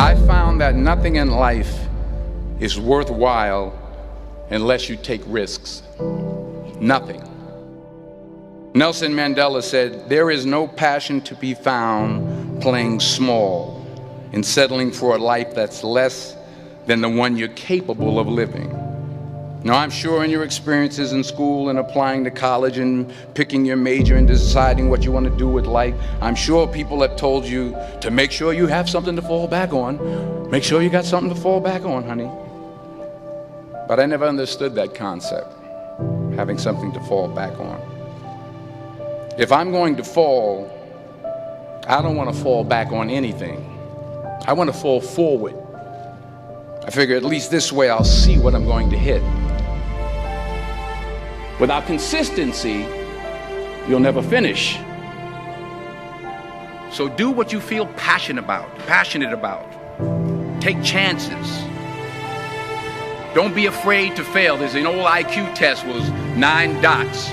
I found that nothing in life is worthwhile unless you take risks. Nothing. Nelson Mandela said, "There is no passion to be found playing small and settling for a life that's less than the one you're capable of living." Now, I'm sure in your experiences in school and applying to college and picking your major and deciding what you want to do with life, I'm sure people have told you to make sure you have something to fall back on. Make sure you got something to fall back on, honey. But I never understood that concept, having something to fall back on. If I'm going to fall, I don't want to fall back on anything. I want to fall forward. I figure at least this way I'll see what I'm going to hit. Without consistency, you'll never finish. So do what you feel passionate about. Take chances. Don't be afraid to fail. There's an old IQ test, was 9 dots,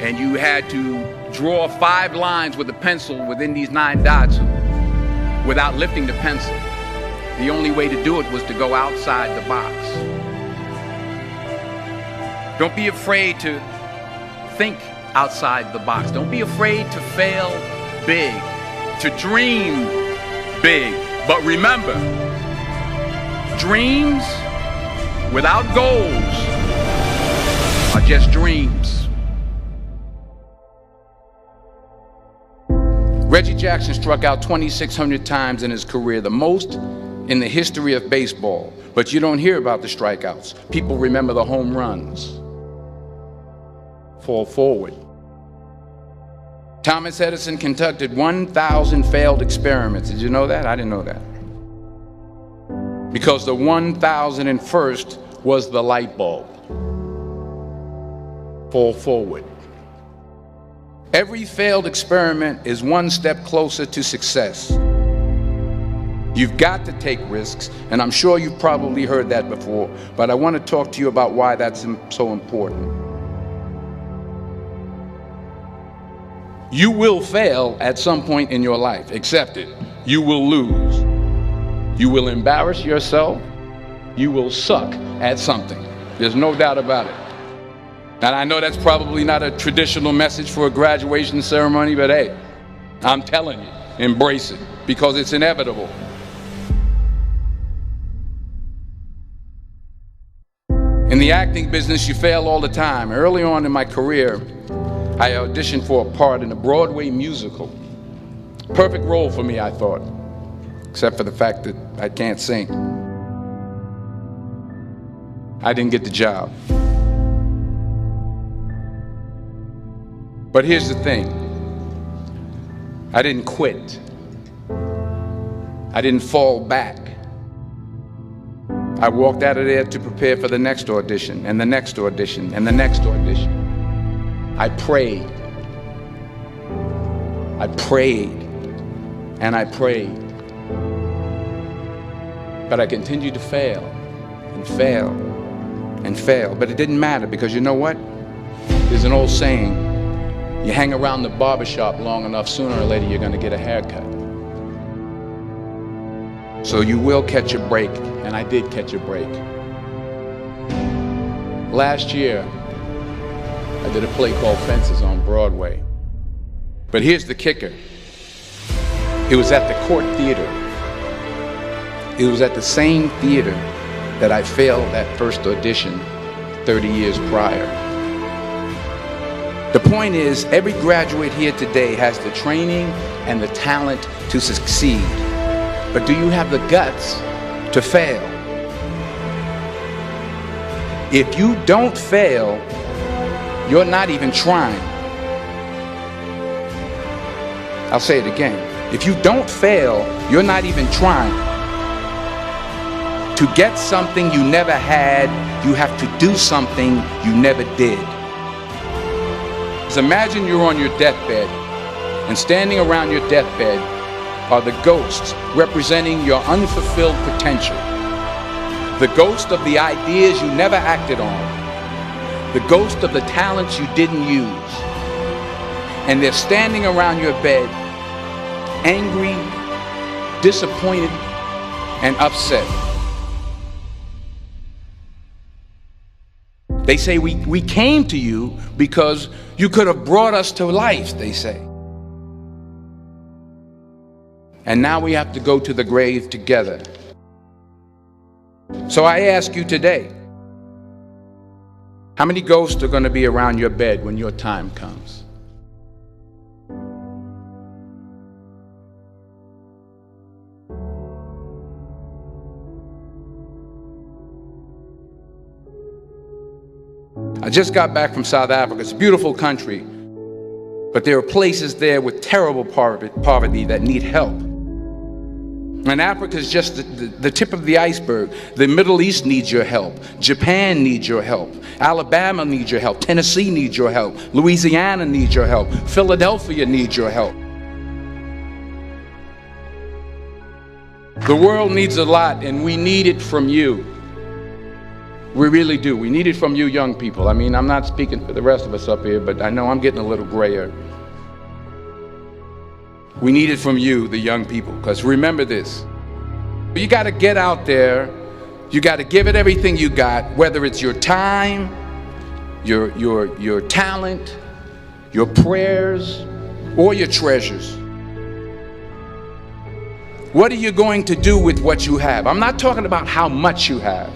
and you had to draw 5 lines with a pencil within these 9 dots without lifting the pencil. The only way to do it was to go outside the box. Don't be afraid to think outside the box. Don't be afraid to fail big, to dream big. But remember, dreams without goals are just dreams. Reggie Jackson struck out 2,600 times in his career, the most in the history of baseball. But you don't hear about the strikeouts. People remember the home runs. Fall forward. Thomas Edison conducted 1,000 failed experiments. Did you know that? I didn't know that. Because the 1,001st was the light bulb. Fall forward. Every failed experiment is one step closer to success. You've got to take risks, and I'm sure you've probably heard that before, but I want to talk to you about why that's so important. You will fail at some point in your life. Accept it. You will lose. You will embarrass yourself. You will suck at something. There's no doubt about it. And I know that's probably not a traditional message for a graduation ceremony, but hey, I'm telling you, embrace it, because it's inevitable. In the acting business, you fail all the time. Early on in my career, I auditioned for a part in a Broadway musical. Perfect role for me, I thought, except for the fact that I can't sing. I didn't get the job. But here's the thing. I didn't quit. I didn't fall back. I walked out of there to prepare for the next audition, and the next audition, and the next audition. I prayed. I prayed. And I prayed. But I continued to fail and fail and fail. But it didn't matter, because you know what? There's an old saying, you hang around the barbershop long enough, sooner or later you're going to get a haircut. So you will catch a break, and I did catch a break. Last year, I did a play called Fences on Broadway. But here's the kicker. It was at the Court Theater. It was at the same theater that I failed that first audition 30 years prior. The point is, every graduate here today has the training and the talent to succeed. But do you have the guts to fail? If you don't fail, you're not even trying. I'll say it again. If you don't fail, you're not even trying. To get something you never had, you have to do something you never did. Just imagine you're on your deathbed, and standing around your deathbed are the ghosts representing your unfulfilled potential. The ghost of the ideas you never acted on. The ghost of the talents you didn't use. And they're standing around your bed, angry, disappointed, and upset. They say we came to you because you could have brought us to life, they say. And now we have to go to the grave together. So I ask you today, how many ghosts are going to be around your bed when your time comes? I just got back from South Africa. It's a beautiful country, but there are places there with terrible poverty that need help. And Africa is just the tip of the iceberg. The Middle East needs your help. Japan needs your help. Alabama needs your help. Tennessee needs your help. Louisiana needs your help. Philadelphia needs your help. The world needs a lot, and we need it from you. We really do. We need it from you young people. I mean, I'm not speaking for the rest of us up here, but I know I'm getting a little grayer. We need it from you, the young people, because remember this. You got to get out there. You got to give it everything you got, whether it's your time, your talent, your prayers, or your treasures. What are you going to do with what you have? I'm not talking about how much you have.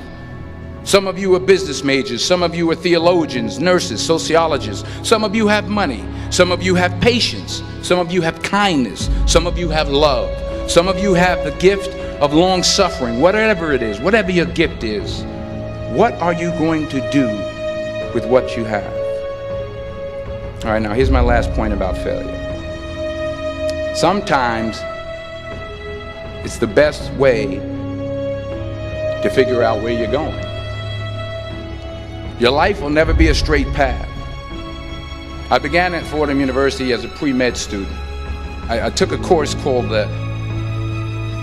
Some of you are business majors, some of you are theologians, nurses, sociologists. Some of you have money, some of you have patience, some of you have kindness, some of you have love, some of you have the gift of long suffering. Whatever it is, whatever your gift is, what are you going to do with what you have? All right, now here's my last point about failure. Sometimes it's the best way to figure out where you're going. Your life will never be a straight path. I began at Fordham University as a pre-med student. I took a course called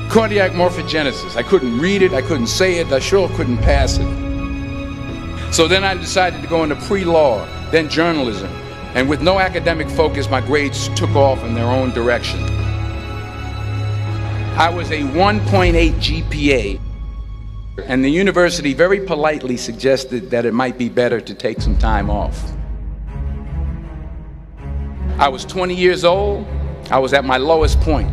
cardiac morphogenesis. I couldn't read it, I couldn't say it, I sure couldn't pass it. So then I decided to go into pre-law, then journalism. And with no academic focus, my grades took off in their own direction. I was a 1.8 GPA. And the university very politely suggested that it might be better to take some time off. I was 20 years old. I was at my lowest point.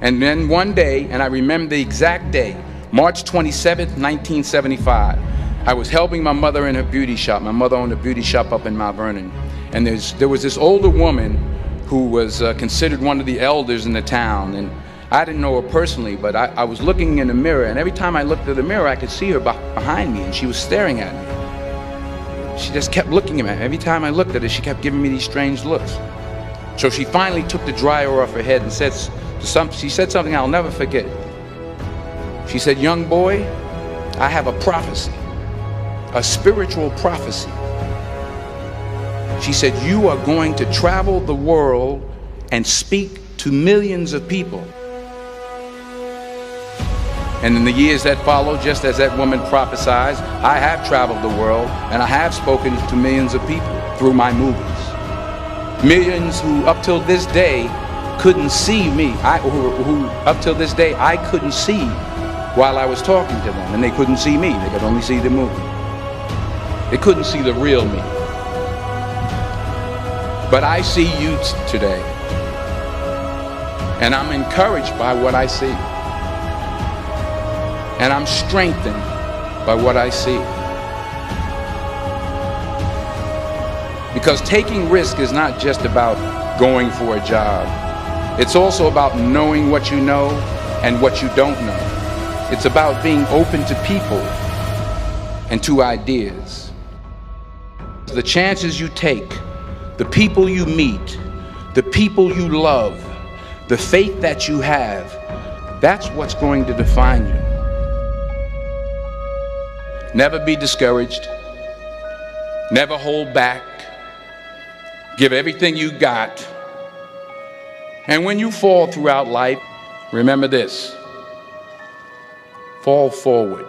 And then one day, and I remember the exact day, March 27th, 1975, I was helping my mother in her beauty shop. My mother owned a beauty shop up in Mount Vernon. And there was this older woman who was considered one of the elders in the town. And I didn't know her personally, but I was looking in the mirror, and every time I looked at the mirror, I could see her behind me, and she was staring at me. She just kept looking at me. Every time I looked at her, she kept giving me these strange looks. So she finally took the dryer off her head and she said something I'll never forget. She said, "Young boy, I have a prophecy, a spiritual prophecy." She said, "You are going to travel the world and speak to millions of people." And in the years that followed, just as that woman prophesied, I have traveled the world and I have spoken to millions of people through my movies. Millions who up till this day couldn't see me, who up till this day I couldn't see while I was talking to them, and they couldn't see me, they could only see the movie. They couldn't see the real me. But I see you today, and I'm encouraged by what I see. And I'm strengthened by what I see. Because taking risk is not just about going for a job. It's also about knowing what you know and what you don't know. It's about being open to people and to ideas. The chances you take, the people you meet, the people you love, the faith that you have, that's what's going to define you. Never be discouraged. Never hold back. Give everything you got. And when you fall throughout life, remember this: fall forward.